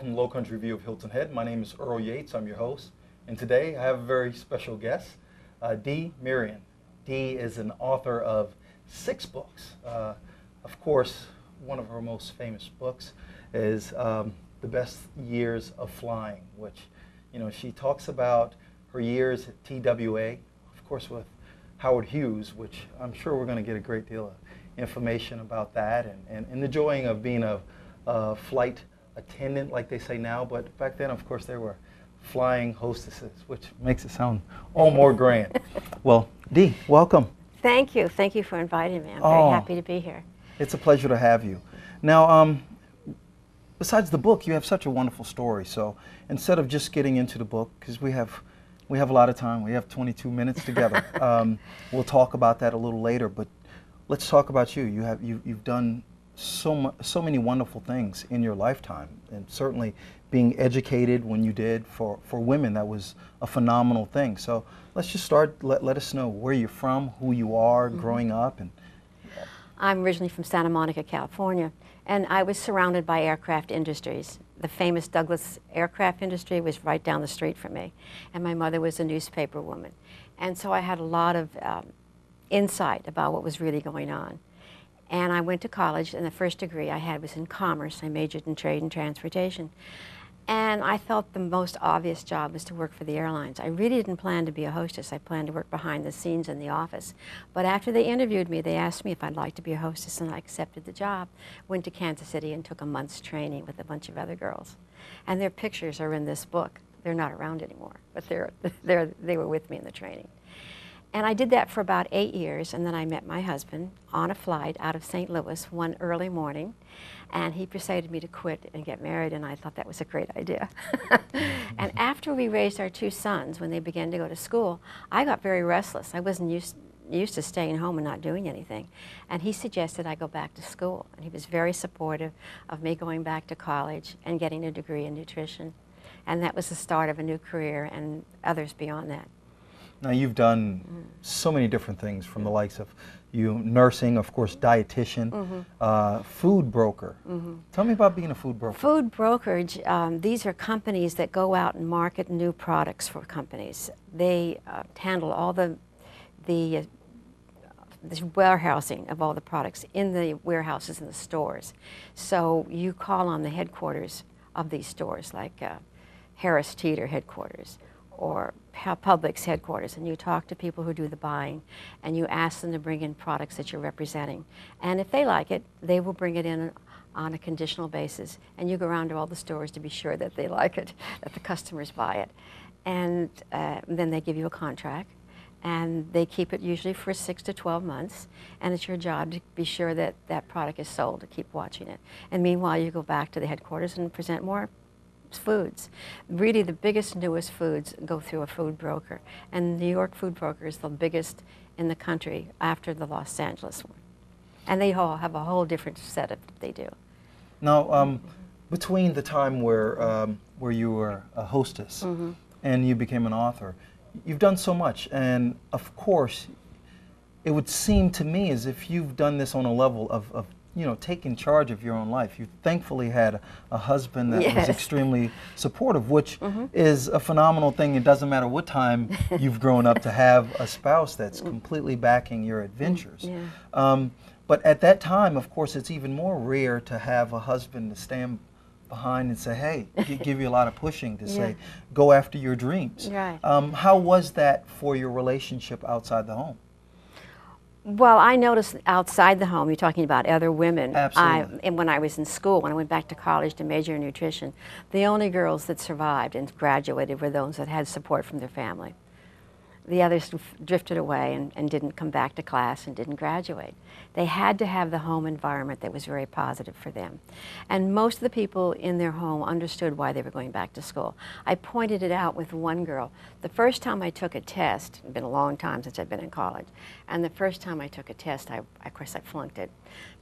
welcome to Lowcountry View of Hilton Head. My name is Earl Yates. I'm your host. And today I have a very special guest, Dee Merian. Dee is an author of 6 books. Of course, one of her most famous books is The Best Years of Flying, which, she talks about her years at TWA, of course with Howard Hughes, which I'm sure we're going to get a great deal of information about that and the joy of being a flight attendant, like they say now, but back then, of course, there were flying hostesses, which makes it sound all more grand. Well, Dee, welcome. Thank you. Thank you for inviting me. I'm very happy to be here. It's a pleasure to have you. Now, besides the book, you have such a wonderful story. So instead of just getting into the book, because we have a lot of time, we have 22 minutes together. We'll talk about that a little later, but let's talk about you. You've done so many wonderful things in your lifetime, and certainly being educated when you did for women, that was a phenomenal thing. So let's just start, let us know where you're from, who you are growing up. I'm originally from Santa Monica, California, and I was surrounded by aircraft industries. The famous Douglas aircraft industry was right down the street from me, and my mother was a newspaper woman. And so I had a lot of insight about what was really going on. And I went to college, and the first degree I had was in commerce. I majored in trade and transportation. And I felt the most obvious job was to work for the airlines. I really didn't plan to be a hostess. I planned to work behind the scenes in the office. But after they interviewed me, they asked me if I'd like to be a hostess, and I accepted the job. Went to Kansas City and took a month's training with a bunch of other girls. And their pictures are in this book. They're not around anymore, but they were with me in the training. And I did that for about 8 years, and then I met my husband on a flight out of St. Louis one early morning, and he persuaded me to quit and get married, and I thought that was a great idea. And after we raised our 2 sons, when they began to go to school, I got very restless. I wasn't used to staying home and not doing anything. And he suggested I go back to school, and he was very supportive of me going back to college and getting a degree in nutrition. And that was the start of a new career and others beyond that. Now, you've done so many different things, from the likes of nursing, of course, dietitian, food broker. Tell me about being a food broker. Food brokerage, these are companies that go out and market new products for companies. They handle all the warehousing of all the products in the warehouses and the stores. So you call on the headquarters of these stores, like Harris Teeter headquarters, or Publix headquarters, and you talk to people who do the buying, and you ask them to bring in products that you're representing. And if they like it, they will bring it in on a conditional basis, and you go around to all the stores to be sure that they like it, that the customers buy it. And then they give you a contract, and they keep it usually for 6 to 12 months, and it's your job to be sure that that product is sold, to keep watching it. And meanwhile, you go back to the headquarters and present more foods. Really, the biggest, newest foods go through a food broker, and the New York food broker is the biggest in the country after the Los Angeles one. And they all have a whole different setup that they do. Now, between the time where you were a hostess and you became an author, you've done so much, and of course, it would seem to me as if you've done this on a level of taking charge of your own life. You thankfully had a husband that was extremely supportive, which is a phenomenal thing. It doesn't matter what time you've grown up to have a spouse that's completely backing your adventures. But at that time, of course, it's even more rare to have a husband to stand behind and say, hey, give you a lot of pushing to say, go after your dreams. How was that for your relationship outside the home? Well, I noticed outside the home, you're talking about other women. Absolutely. And when I was in school, when I went back to college to major in nutrition, the only girls that survived and graduated were those that had support from their family. The others drifted away and didn't come back to class and didn't graduate. They had to have the home environment that was very positive for them. And most of the people in their home understood why they were going back to school. I pointed it out with one girl. The first time I took a test, it's been a long time since I've been in college, and the first time I took a test, of course I flunked it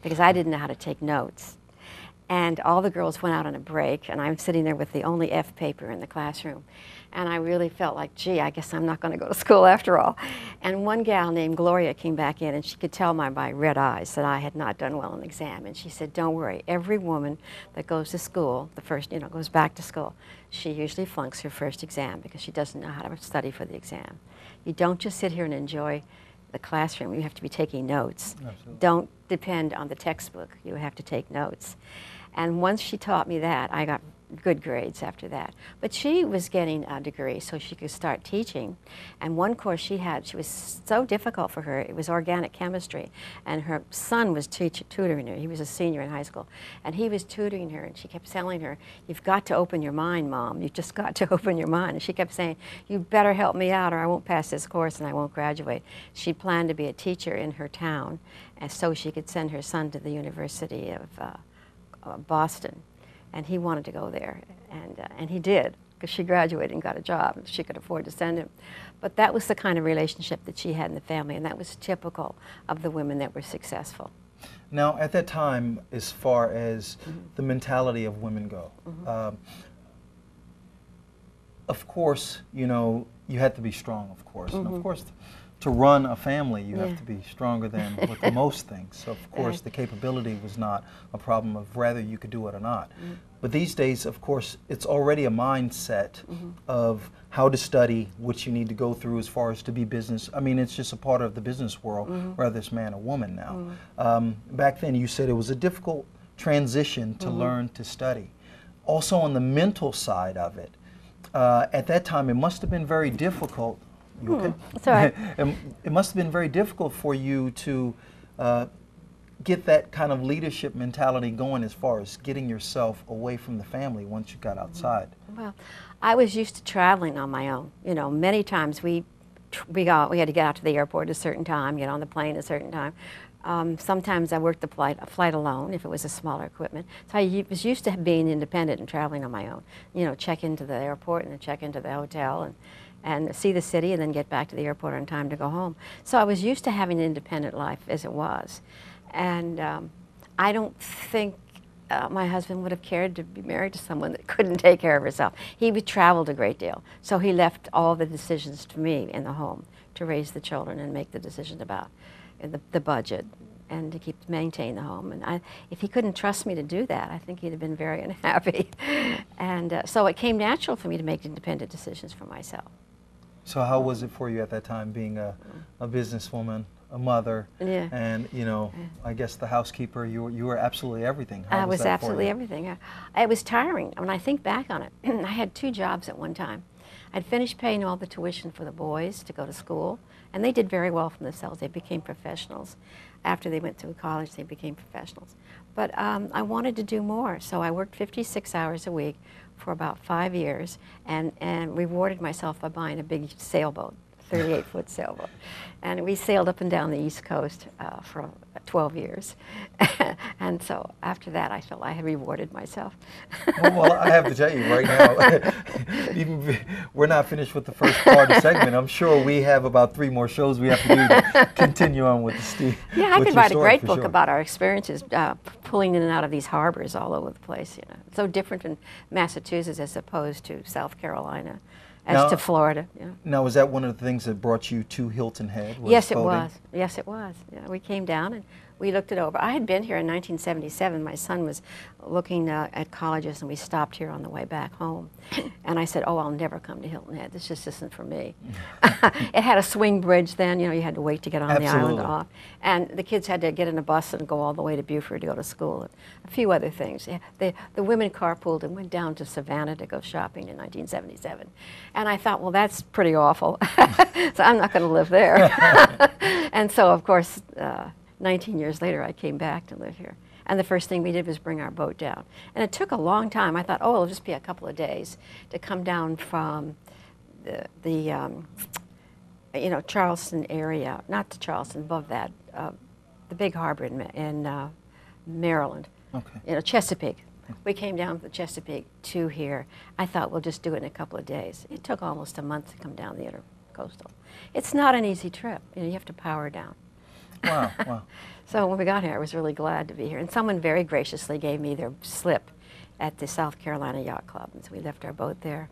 because I didn't know how to take notes. And all the girls went out on a break, and I'm sitting there with the only F paper in the classroom. And I really felt like, gee, I guess I'm not going to go to school after all. And one gal named Gloria came back in, and she could tell by my red eyes that I had not done well in the exam. And she said, don't worry, every woman that goes to school, the first, goes back to school, she usually flunks her first exam because she doesn't know how to study for the exam. You don't just sit here and enjoy the classroom. You have to be taking notes. Absolutely. Don't depend on the textbook. You have to take notes. And once she taught me that, I got good grades after that. But she was getting a degree so she could start teaching. And one course she was so difficult for her. It was organic chemistry. And her son was tutoring her. He was a senior in high school. And he was tutoring her, and she kept telling her, you've got to open your mind, Mom. You've just got to open your mind. And she kept saying, you better help me out or I won't pass this course and I won't graduate. She planned to be a teacher in her town, and so she could send her son to the University of Boston. And he wanted to go there, and he did, because she graduated and got a job, and she could afford to send him. But that was the kind of relationship that she had in the family, and that was typical of the women that were successful. Now, at that time, as far as the mentality of women go, of course, you had to be strong, of course. And of course, to run a family, you have to be stronger than with most things. So, of course, the capability was not a problem of whether you could do it or not. But these days, of course, it's already a mindset of how to study, what you need to go through as far as to be business. I mean, it's just a part of the business world, whether it's man or woman now. Back then, you said it was a difficult transition to learn to study. Also, on the mental side of it, at that time, it must have been very difficult. You okay? That's all right. It must have been very difficult for you to get that kind of leadership mentality going as far as getting yourself away from the family once you got outside. Well, I was used to traveling on my own. Many times we had to get out to the airport at a certain time, get on the plane at a certain time. Sometimes I worked a flight alone if it was a smaller equipment. So I was used to being independent and traveling on my own. Check into the airport and then check into the hotel and see the city and then get back to the airport on time to go home. So I was used to having an independent life as it was. And I don't think my husband would have cared to be married to someone that couldn't take care of herself. He traveled a great deal, so he left all the decisions to me in the home to raise the children and make the decisions about the budget and to maintain the home. And if he couldn't trust me to do that, I think he'd have been very unhappy. And so it came natural for me to make independent decisions for myself. So how was it for you at that time, being a businesswoman, a mother, and I guess the housekeeper? You were absolutely everything. How was that absolutely for you? Everything. It was tiring. When I think back on it, I had 2 jobs at one time. I'd finished paying all the tuition for the boys to go to school, and they did very well for themselves. They became professionals. After they went through college, they became professionals. But I wanted to do more, so I worked 56 hours a week for about 5 years and rewarded myself by buying a big sailboat, 38-foot sailboat. And we sailed up and down the East Coast for 12 years. And so after that, I felt I had rewarded myself. Well, I have to tell you right now, even we're not finished with the first part of the segment. I'm sure we have about 3 more shows we have to do to continue on with the Steve. Yeah, I could write a great book about our experiences pulling in and out of these harbors all over the place. So different in Massachusetts as opposed to South Carolina. To Florida. Now, was that one of the things that brought you to Hilton Head? Yes, it was. Yes, it was. We came down and we looked it over. I had been here in 1977. My son was looking at colleges, and we stopped here on the way back home. And I said, oh, I'll never come to Hilton Head. This just isn't for me. It had a swing bridge then. You had to wait to get on the island and off. And the kids had to get in a bus and go all the way to Beaufort to go to school, and a few other things. The women carpooled and went down to Savannah to go shopping in 1977. And I thought, well, that's pretty awful. So I'm not going to live there. And so, of course, 19 years later, I came back to live here. And the first thing we did was bring our boat down. And it took a long time. I thought, oh, it'll just be a couple of days to come down from the Charleston area, not to Charleston, above that, the big harbor in Maryland, Chesapeake. We came down from the Chesapeake to here. I thought we'll just do it in a couple of days. It took almost a month to come down the intercoastal. It's not an easy trip. You have to power down. Wow, wow. So when we got here, I was really glad to be here. And someone very graciously gave me their slip at the South Carolina Yacht Club. And so we left our boat there.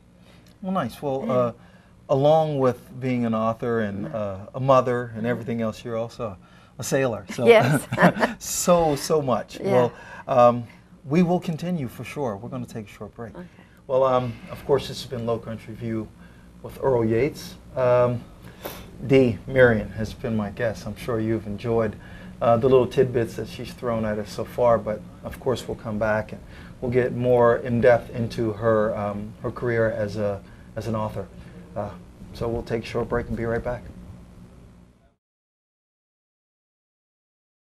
Well, nice. Well, along with being an author and a mother and everything else, you're also a sailor. So Yes. so much. Yeah. Well, we will continue for sure. We're going to take a short break. Okay. Well, of course, this has been Lowcountry View with Earl Yates. Dee Merian has been my guest. I'm sure you've enjoyed the little tidbits that she's thrown at us so far, but of course we'll come back and we'll get more in depth into her her career as an author. So we'll take a short break and be right back.